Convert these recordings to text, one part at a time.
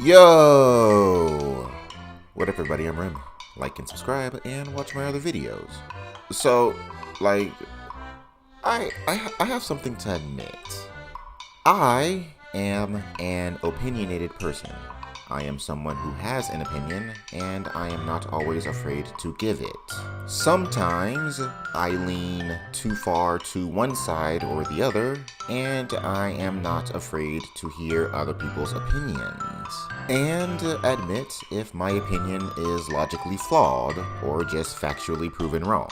Yo! What up, everybody? I'm Rim. Like and subscribe and watch my other videos. So, like, I have something to admit. I am an opinionated person. I am someone who has an opinion, and I am not always afraid to give it. Sometimes I lean too far to one side or the other, and I am not afraid to hear other people's opinions, and admit if my opinion is logically flawed or just factually proven wrong.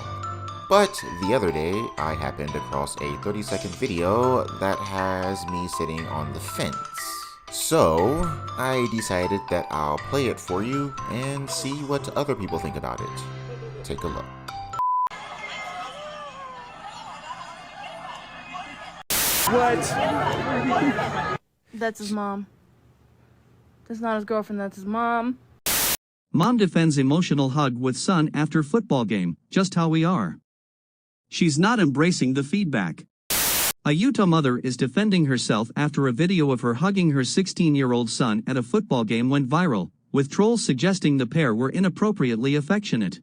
But the other day, I happened across a 30-second video that has me sitting on the fence. So, I decided that I'll play it for you and see what other people think about it. Take a look. What? That's his mom. That's not his girlfriend, that's his mom. Mom defends emotional hug with son after football game, just how we are. She's not embracing the feedback. A Utah mother is defending herself after a video of her hugging her 16-year-old son at a football game went viral, with trolls suggesting the pair were inappropriately affectionate.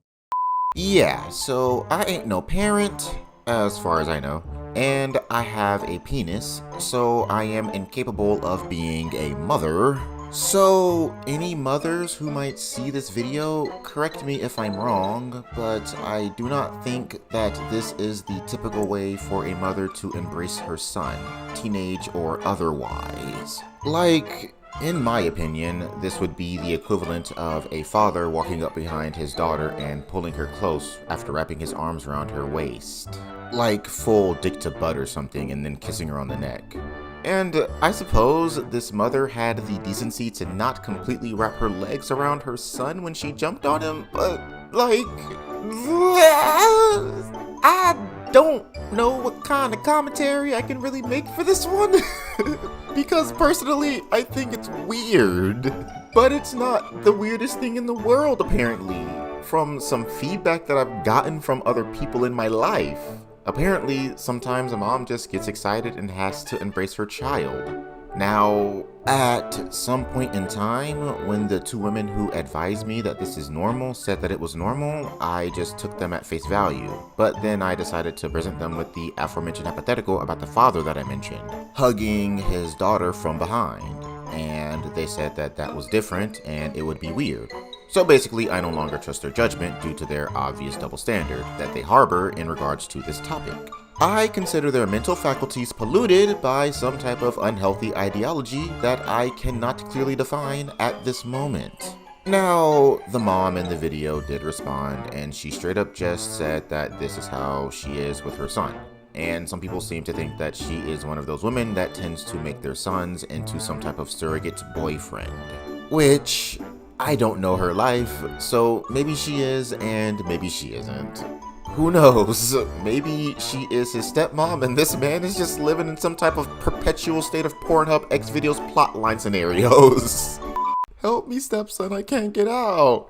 Yeah, so I ain't no parent, as far as I know, and I have a penis, so I am incapable of being a mother. So, any mothers who might see this video, correct me if I'm wrong, but I do not think that this is the typical way for a mother to embrace her son, teenage or otherwise. Like, in my opinion, this would be the equivalent of a father walking up behind his daughter and pulling her close after wrapping his arms around her waist. Like full dick to butt or something and then kissing her on the neck. And I suppose this mother had the decency to not completely wrap her legs around her son when she jumped on him, but like, I don't know what kind of commentary I can really make for this one. Because personally, I think it's weird. But it's not the weirdest thing in the world, apparently, from some feedback that I've gotten from other people in my life. Apparently, sometimes a mom just gets excited and has to embrace her child. Now, at some point in time, when the two women who advised me that this is normal said that it was normal, I just took them at face value. But then I decided to present them with the aforementioned hypothetical about the father that I mentioned, hugging his daughter from behind. And they said that that was different and it would be weird. So basically, I no longer trust their judgment due to their obvious double standard that they harbor in regards to this topic. I consider their mental faculties polluted by some type of unhealthy ideology that I cannot clearly define at this moment. Now, the mom in the video did respond, and she straight up just said that this is how she is with her son. And some people seem to think that she is one of those women that tends to make their sons into some type of surrogate boyfriend. Which, I don't know her life, so maybe she is and maybe she isn't. Who knows? Maybe she is his stepmom and this man is just living in some type of perpetual state of Pornhub Xvideos plotline scenarios. Help me, stepson, I can't get out.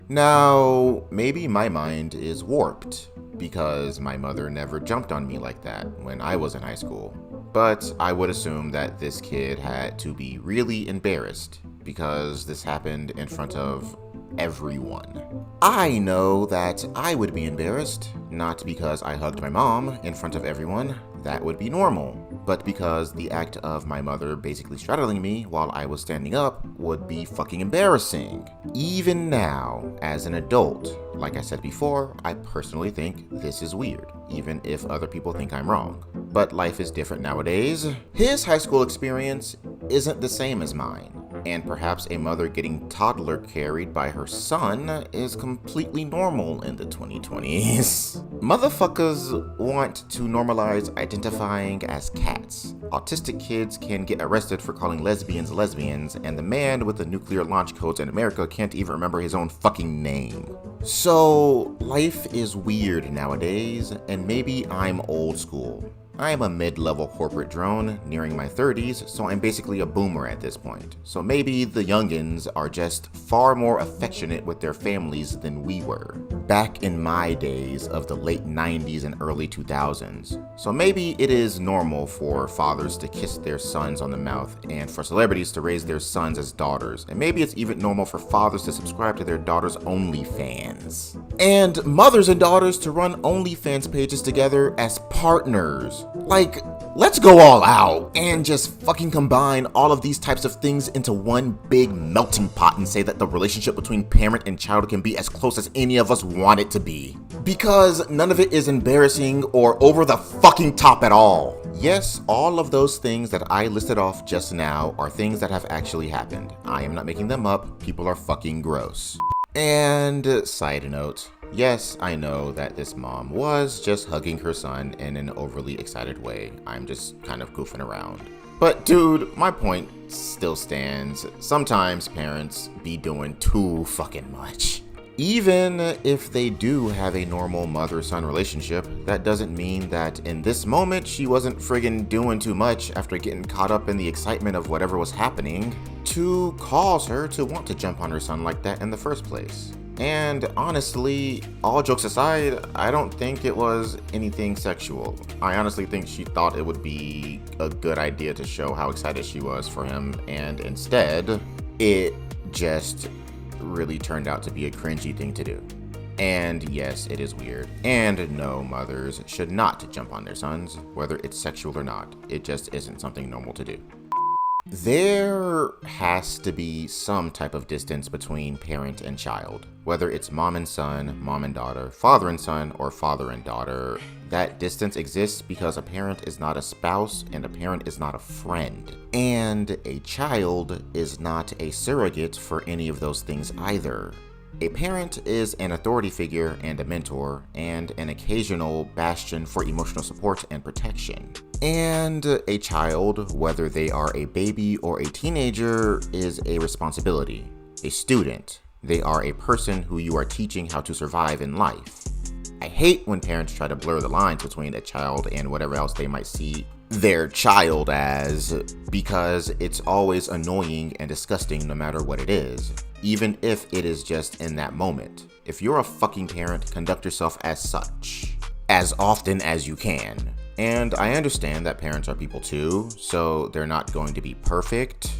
Now, maybe my mind is warped because my mother never jumped on me like that when I was in high school. But I would assume that this kid had to be really embarrassed because this happened in front of everyone. I know that I would be embarrassed, not because I hugged my mom in front of everyone, that would be normal, but because the act of my mother basically straddling me while I was standing up would be fucking embarrassing. Even now, as an adult, like I said before, I personally think this is weird, even if other people think I'm wrong. But life is different nowadays. His high school experience isn't the same as mine. And perhaps a mother getting toddler carried by her son is completely normal in the 2020s. Motherfuckers want to normalize identifying as cats. Autistic kids can get arrested for calling lesbians lesbians, and the man with the nuclear launch codes in America can't even remember his own fucking name. So, life is weird nowadays, and maybe I'm old school. I am a mid-level corporate drone, nearing my 30s, so I'm basically a boomer at this point. So maybe the youngins are just far more affectionate with their families than we were. back in my days of the late 90s and early 2000s. So maybe it is normal for fathers to kiss their sons on the mouth and for celebrities to raise their sons as daughters. And maybe it's even normal for fathers to subscribe to their daughters' OnlyFans. And mothers and daughters to run OnlyFans pages together as partners. Like, let's go all out and just fucking combine all of these types of things into one big melting pot and say that the relationship between parent and child can be as close as any of us want it to be. Because none of it is embarrassing or over the fucking top at all. Yes, all of those things that I listed off just now are things that have actually happened. I am not making them up. People are fucking gross. And side note, yes, I know that this mom was just hugging her son in an overly excited way. I'm just kind of goofing around. But dude, my point still stands. Sometimes parents be doing too fucking much. Even if they do have a normal mother-son relationship, that doesn't mean that in this moment she wasn't friggin' doing too much after getting caught up in the excitement of whatever was happening to cause her to want to jump on her son like that in the first place. And honestly, all jokes aside, I don't think it was anything sexual. I honestly think she thought it would be a good idea to show how excited she was for him, and instead, it just really turned out to be a cringy thing to do. And yes, it is weird. And no, mothers should not jump on their sons, whether it's sexual or not. It just isn't something normal to do. There has to be some type of distance between parent and child, whether it's mom and son, mom and daughter, father and son, or father and daughter. That distance exists because a parent is not a spouse and a parent is not a friend. And a child is not a surrogate for any of those things either. A parent is an authority figure and a mentor, and an occasional bastion for emotional support and protection. And a child, whether they are a baby or a teenager, is a responsibility. A student, they are a person who you are teaching how to survive in life. I hate when parents try to blur the lines between a child and whatever else they might see their child as, because it's always annoying and disgusting no matter what it is, even if it is just in that moment. If you're a fucking parent, conduct yourself as such, as often as you can. And I understand that parents are people too, so they're not going to be perfect.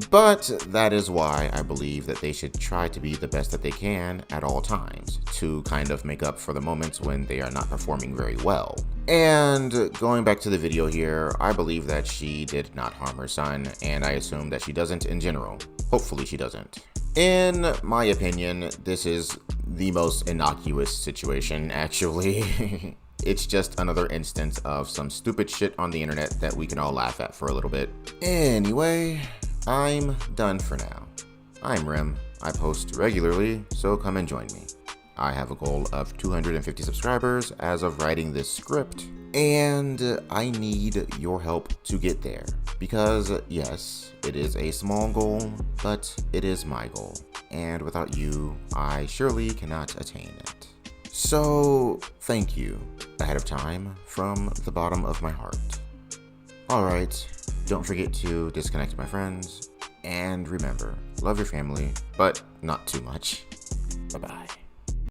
But that is why I believe that they should try to be the best that they can at all times to kind of make up for the moments when they are not performing very well. And going back to the video here, I believe that she did not harm her son, and I assume that she doesn't in general. Hopefully she doesn't. In my opinion, this is the most innocuous situation, actually. It's just another instance of some stupid shit on the internet that we can all laugh at for a little bit. Anyway, I'm done for now. I'm Rim. I post regularly, so come and join me. I have a goal of 250 subscribers as of writing this script, and I need your help to get there. Because, yes, it is a small goal, but it is my goal. And without you, I surely cannot attain it. So, thank you ahead of time from the bottom of my heart. Alright, don't forget to disconnect my friends, and remember, love your family, but not too much. Bye-bye.